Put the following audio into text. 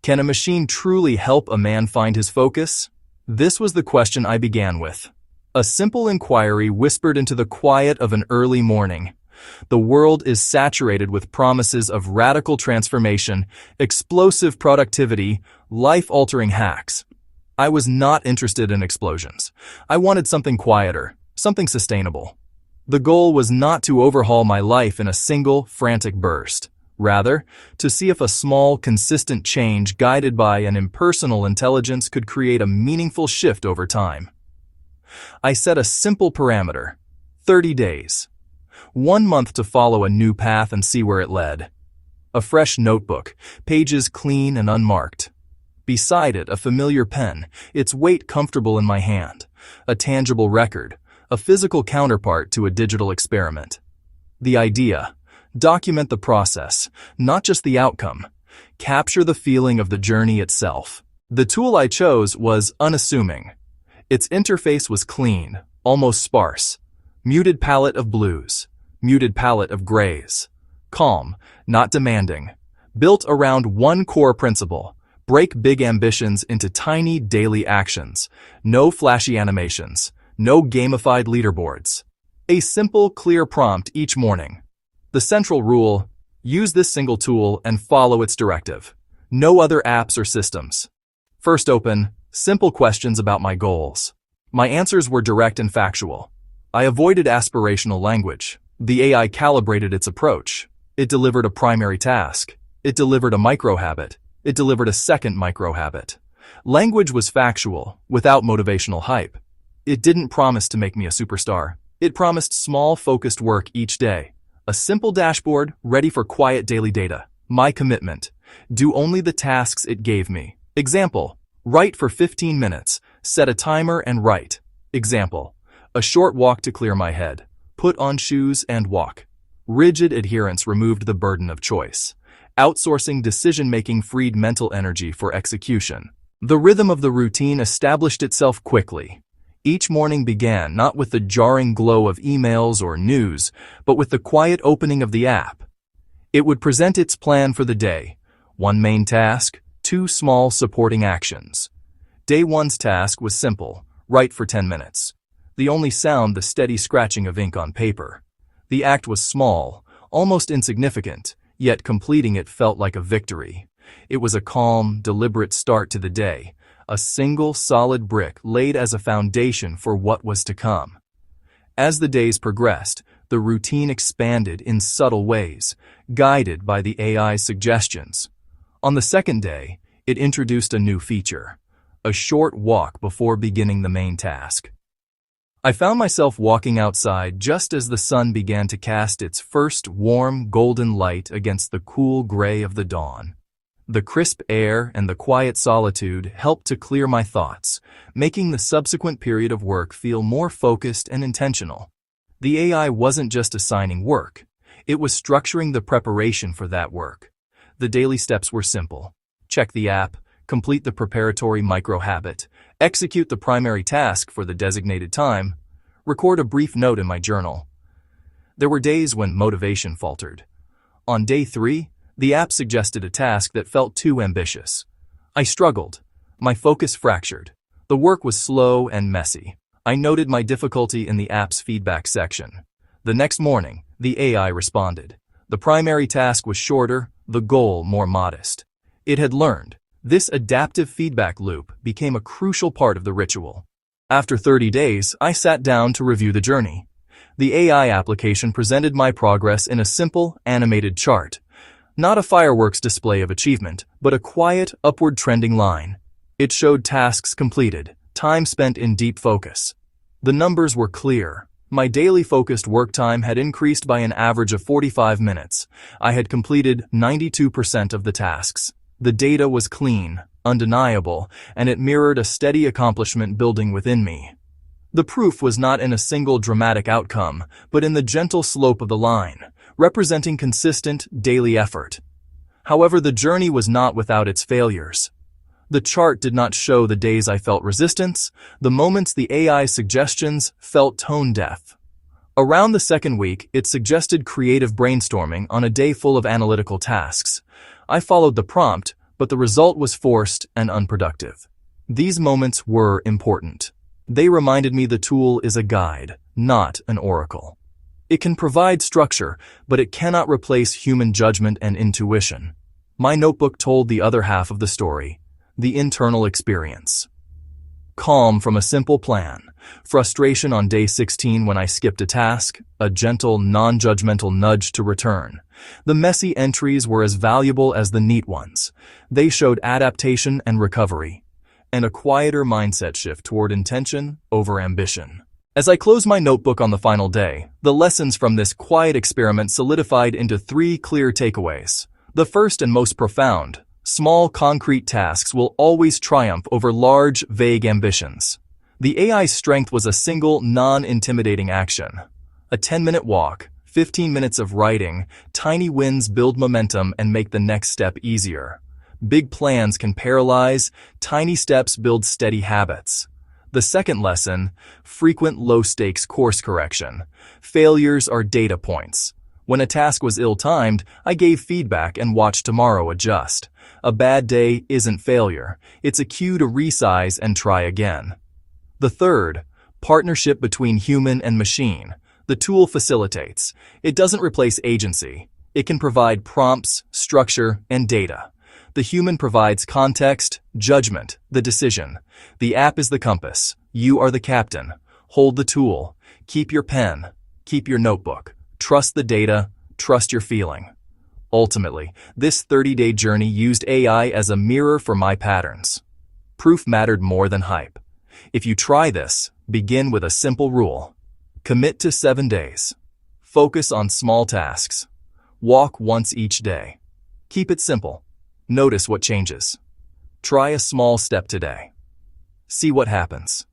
Can a machine truly help a man find his focus? This was the question I began with. A simple inquiry whispered into the quiet of an early morning. The world is saturated with promises of radical transformation, explosive productivity, life-altering hacks. I was not interested in explosions. I wanted something quieter, something sustainable. The goal was not to overhaul my life in a single, frantic burst. Rather, to see if a small, consistent change guided by an impersonal intelligence could create a meaningful shift over time. I set a simple parameter: 30 days. 1 month to follow a new path and see where it led. A fresh notebook, pages clean and unmarked. Beside it, a familiar pen, its weight comfortable in my hand. A tangible record, a physical counterpart to a digital experiment. The idea: document the process, not just the outcome. Capture the feeling of the journey itself. The tool I chose was unassuming. Its interface was clean, almost sparse. Muted palette of blues, muted palette of grays. Calm, not demanding. Built around one core principle: break big ambitions into tiny daily actions. No flashy animations, no gamified leaderboards. A simple, clear prompt each morning. The central rule: use this single tool and follow its directive. No other apps or systems. First open, simple questions about my goals. My answers were direct and factual. I avoided aspirational language. The AI calibrated its approach. It delivered a primary task. It delivered a micro-habit. It delivered a second micro-habit. Language was factual, without motivational hype. It didn't promise to make me a superstar. It promised small, focused work each day. A simple dashboard ready for quiet daily data. My commitment: do only the tasks it gave me. Example: write for 15 minutes. Set a timer and write. Example: a short walk to clear my head. Put on shoes and walk. Rigid adherence removed the burden of choice. Outsourcing decision-making freed mental energy for execution. The rhythm of the routine established itself quickly. Each morning began not with the jarring glow of emails or news, but with the quiet opening of the app. It would present its plan for the day: 1 main task, 2 small supporting actions. Day 1's task was simple: write for 10 minutes. The only sound, the steady scratching of ink on paper. The act was small, almost insignificant, yet completing it felt like a victory. It was a calm, deliberate start to the day. A single solid brick laid as a foundation for what was to come. As the days progressed, the routine expanded in subtle ways, guided by the AI's suggestions. On the second day, it introduced a new feature: a short walk before beginning the main task. I found myself walking outside just as the sun began to cast its first warm, golden light against the cool gray of the dawn. The crisp air and the quiet solitude helped to clear my thoughts, making the subsequent period of work feel more focused and intentional. The AI wasn't just assigning work, it was structuring the preparation for that work. The daily steps were simple: check the app, complete the preparatory micro-habit, execute the primary task for the designated time, record a brief note in my journal. There were days when motivation faltered. On day 3, the app suggested a task that felt too ambitious. I struggled. My focus fractured. The work was slow and messy. I noted my difficulty in the app's feedback section. The next morning, the AI responded. The primary task was shorter, the goal more modest. It had learned. This adaptive feedback loop became a crucial part of the ritual. After 30 days, I sat down to review the journey. The AI application presented my progress in a simple, animated chart. Not a fireworks display of achievement, but a quiet, upward trending line. It showed tasks completed, time spent in deep focus. The numbers were clear. My daily focused work time had increased by an average of 45 minutes. I had completed 92% of the tasks. The data was clean, undeniable, and it mirrored a steady accomplishment building within me. The proof was not in a single dramatic outcome, but in the gentle slope of the line, representing consistent, daily effort. However, the journey was not without its failures. The chart did not show the days I felt resistance, the moments the AI's suggestions felt tone-deaf. Around the second week, it suggested creative brainstorming on a day full of analytical tasks. I followed the prompt, but the result was forced and unproductive. These moments were important. They reminded me the tool is a guide, not an oracle. It can provide structure, but it cannot replace human judgment and intuition. My notebook told the other half of the story, the internal experience. Calm from a simple plan, frustration on day 16 when I skipped a task, a gentle, non-judgmental nudge to return. The messy entries were as valuable as the neat ones. They showed adaptation and recovery, and a quieter mindset shift toward intention over ambition. As I closed my notebook on the final day, the lessons from this quiet experiment solidified into 3 clear takeaways. The first and most profound: small, concrete tasks will always triumph over large, vague ambitions. The AI's strength was a single, non-intimidating action. A 10-minute walk, 15 minutes of writing, tiny wins build momentum and make the next step easier. Big plans can paralyze, tiny steps build steady habits. The second lesson: frequent low-stakes course correction. Failures are data points. When a task was ill-timed, I gave feedback and watched tomorrow adjust. A bad day isn't failure. It's a cue to resize and try again. The third: partnership between human and machine. The tool facilitates. It doesn't replace agency. It can provide prompts, structure, and data. The human provides context, judgment, the decision. The app is the compass. You are the captain. Hold the tool. Keep your pen. Keep your notebook. Trust the data. Trust your feeling. Ultimately, this 30-day journey used AI as a mirror for my patterns. Proof mattered more than hype. If you try this, begin with a simple rule. Commit to 7 days. Focus on small tasks. Walk once each day. Keep it simple. Notice what changes. Try a small step today. See what happens.